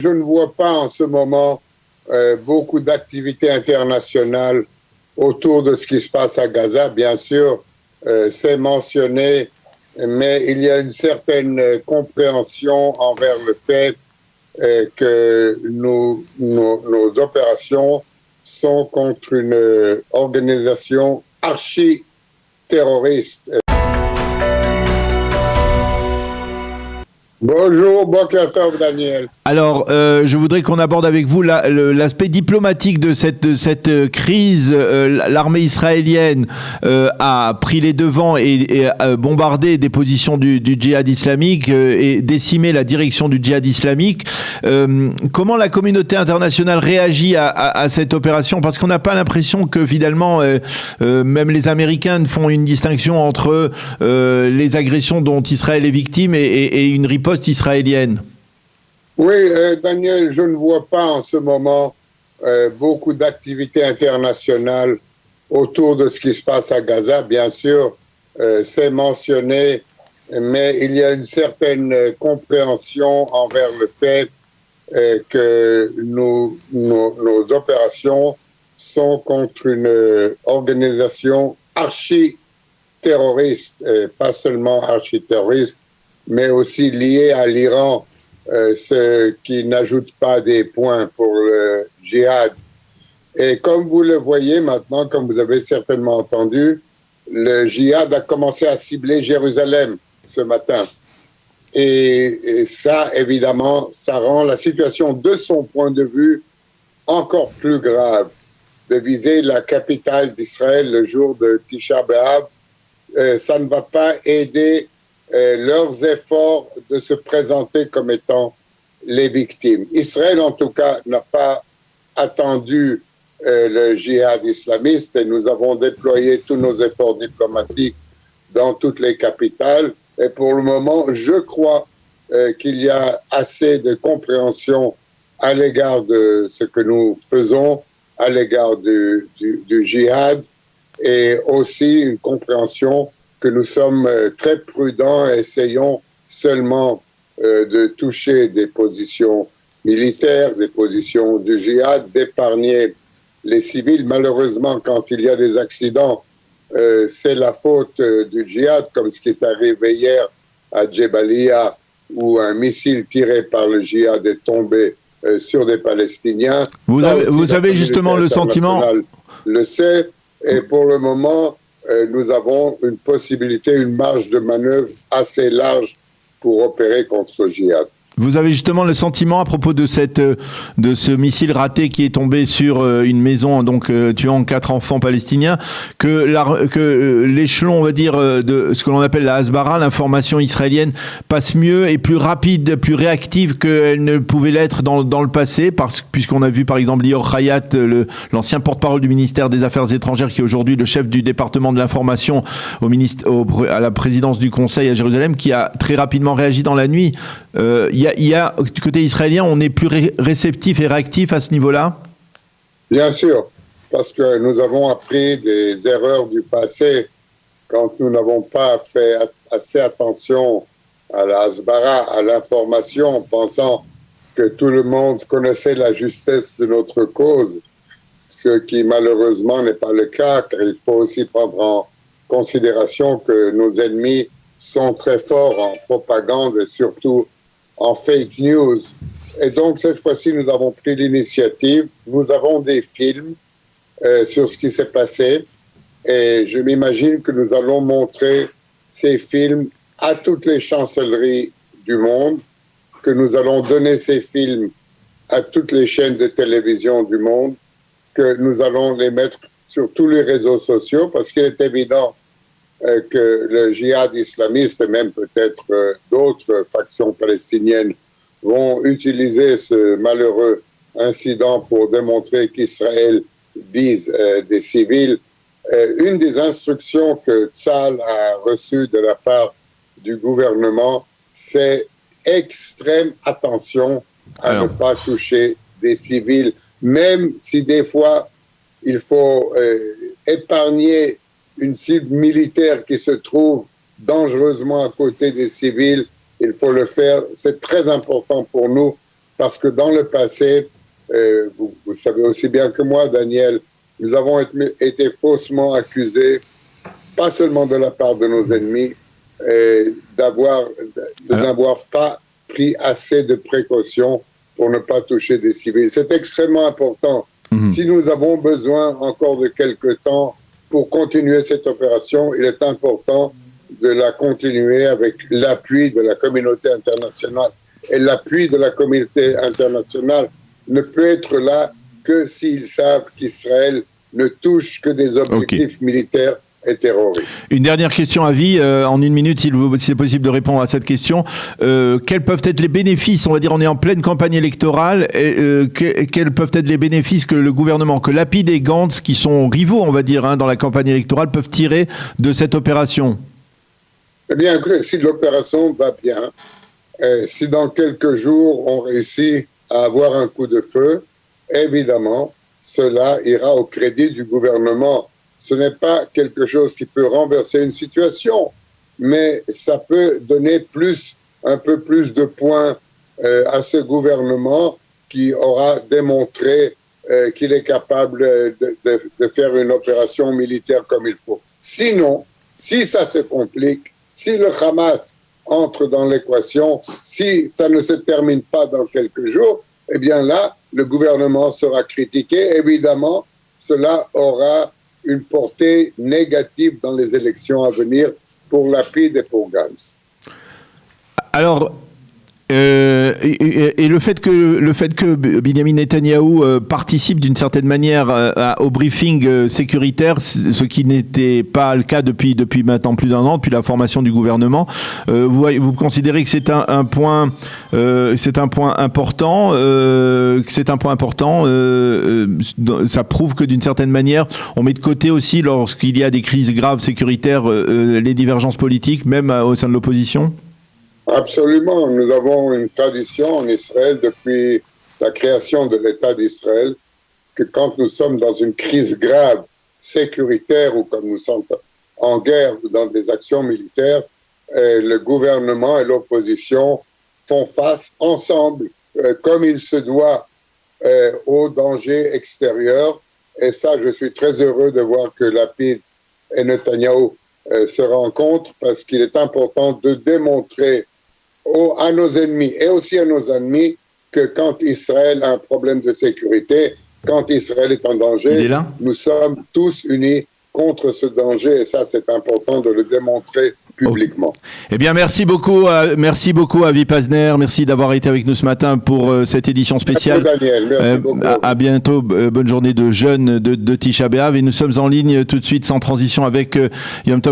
Je ne vois pas en ce moment beaucoup d'activités internationales autour de ce qui se passe à Gaza. Bien sûr, c'est mentionné, mais il y a une certaine compréhension envers le fait que nos opérations sont contre une organisation archi-terroriste. Bonjour, Boker Tov, Daniel. Alors, je voudrais qu'on aborde avec vous l'aspect diplomatique de cette crise. L'armée israélienne a pris les devants et bombardé des positions du djihad islamique et décimé la direction du djihad islamique. Comment la communauté internationale réagit à cette opération? Parce qu'on n'a pas l'impression que finalement, même les Américains font une distinction entre les agressions dont Israël est victime et une riposte israélienne. Oui, Daniel, je ne vois pas en ce moment beaucoup d'activités internationales autour de ce qui se passe à Gaza. Bien sûr, c'est mentionné, mais il y a une certaine compréhension envers le fait que nos opérations sont contre une organisation archi-terroriste, pas seulement archi-terroriste, mais aussi liée à l'Iran. Ce qui n'ajoute pas des points pour le djihad. Et comme vous le voyez maintenant, comme vous avez certainement entendu, le djihad a commencé à cibler Jérusalem ce matin. Et ça, évidemment, ça rend la situation, de son point de vue, encore plus grave. De viser la capitale d'Israël le jour de Tisha B'Av, ça ne va pas aider leurs efforts de se présenter comme étant les victimes. Israël, en tout cas, n'a pas attendu le djihad islamiste et nous avons déployé tous nos efforts diplomatiques dans toutes les capitales. Et pour le moment, je crois qu'il y a assez de compréhension à l'égard de ce que nous faisons, à l'égard du djihad, et aussi une compréhension que nous sommes très prudents, essayons seulement de toucher des positions militaires, des positions du djihad, d'épargner les civils. Malheureusement, quand il y a des accidents, c'est la faute du djihad, comme ce qui est arrivé hier à Djebalia, où un missile tiré par le djihad est tombé sur des Palestiniens. Vous avez justement le sentiment... Le sait, et pour le moment... nous avons une possibilité, une marge de manœuvre assez large pour opérer contre le djihad. Vous avez justement le sentiment à propos de ce missile raté qui est tombé sur une maison, donc tuant 4 enfants palestiniens, que l'échelon, on va dire, de ce que l'on appelle la Hasbara, l'information israélienne, passe mieux et plus rapide, plus réactive qu'elle ne pouvait l'être dans le passé, puisqu'on a vu par exemple Lior Hayat, l'ancien porte-parole du ministère des Affaires étrangères, qui est aujourd'hui le chef du département de l'information à la présidence du Conseil à Jérusalem, qui a très rapidement réagi dans la nuit. Il y a, du côté israélien, on est plus réceptif et réactif à ce niveau-là? Bien sûr, parce que nous avons appris des erreurs du passé quand nous n'avons pas fait assez attention à la Hasbara, à l'information, pensant que tout le monde connaissait la justesse de notre cause, ce qui malheureusement n'est pas le cas, car il faut aussi prendre en considération que nos ennemis sont très forts en propagande et surtout en fake news. Et donc, cette fois-ci, nous avons pris l'initiative. Nous avons des films sur ce qui s'est passé. Et je m'imagine que nous allons montrer ces films à toutes les chancelleries du monde, que nous allons donner ces films à toutes les chaînes de télévision du monde, que nous allons les mettre sur tous les réseaux sociaux, parce qu'il est évident que le djihad islamiste et même peut-être d'autres factions palestiniennes vont utiliser ce malheureux incident pour démontrer qu'Israël vise des civils. Une des instructions que Tzahal a reçues de la part du gouvernement, c'est extrême attention à ne pas toucher des civils, même si des fois il faut épargner une cible militaire qui se trouve dangereusement à côté des civils. Il faut le faire. C'est très important pour nous parce que dans le passé, vous savez aussi bien que moi, Daniel, nous avons été faussement accusés, pas seulement de la part de nos ennemis, n'avoir pas pris assez de précautions pour ne pas toucher des civils. C'est extrêmement important. Si nous avons besoin encore de quelques temps pour continuer cette opération, il est important de la continuer avec l'appui de la communauté internationale. Et l'appui de la communauté internationale ne peut être là que s'ils savent qu'Israël ne touche que des objectifs militaires et terroristes. Une dernière question à Avi, en une minute, si c'est possible de répondre à cette question. Quels peuvent être les bénéfices, on va dire, on est en pleine campagne électorale, quels peuvent être les bénéfices que le gouvernement, que Lapid et Gantz, qui sont rivaux, on va dire, dans la campagne électorale, peuvent tirer de cette opération? Eh bien, si l'opération va bien, si dans quelques jours on réussit à avoir un coup de feu, évidemment, cela ira au crédit du gouvernement. Ce n'est pas quelque chose qui peut renverser une situation, mais ça peut donner un peu plus de points à ce gouvernement qui aura démontré qu'il est capable de faire une opération militaire comme il faut. Sinon, si ça se complique, si le Hamas entre dans l'équation, si ça ne se termine pas dans quelques jours, eh bien là, le gouvernement sera critiqué. Évidemment, cela aura une portée négative dans les élections à venir pour Lapid et pour Gantz. Alors, et le fait que Benjamin Netanyahou participe d'une certaine manière au briefing sécuritaire, ce qui n'était pas le cas depuis maintenant plus d'1 an, depuis la formation du gouvernement, vous considérez que c'est un point important, ça prouve que d'une certaine manière, on met de côté aussi, lorsqu'il y a des crises graves sécuritaires, les divergences politiques, même au sein de l'opposition? Absolument. Nous avons une tradition en Israël depuis la création de l'État d'Israël que quand nous sommes dans une crise grave sécuritaire ou quand nous sommes en guerre ou dans des actions militaires, le gouvernement et l'opposition font face ensemble, comme il se doit, aux dangers extérieurs. Et ça, je suis très heureux de voir que Lapid et Netanyahou se rencontrent parce qu'il est important de démontrer à nos ennemis et aussi à nos amis que quand Israël a un problème de sécurité, quand Israël est en danger, nous sommes tous unis contre ce danger et ça c'est important de le démontrer publiquement. Eh bien merci beaucoup Avi Pazner, merci d'avoir été avec nous ce matin pour cette édition spéciale. Merci Daniel, merci beaucoup. À bientôt, bonne journée de jeûne de Tisha B'Av et nous sommes en ligne tout de suite sans transition avec Yom Tov.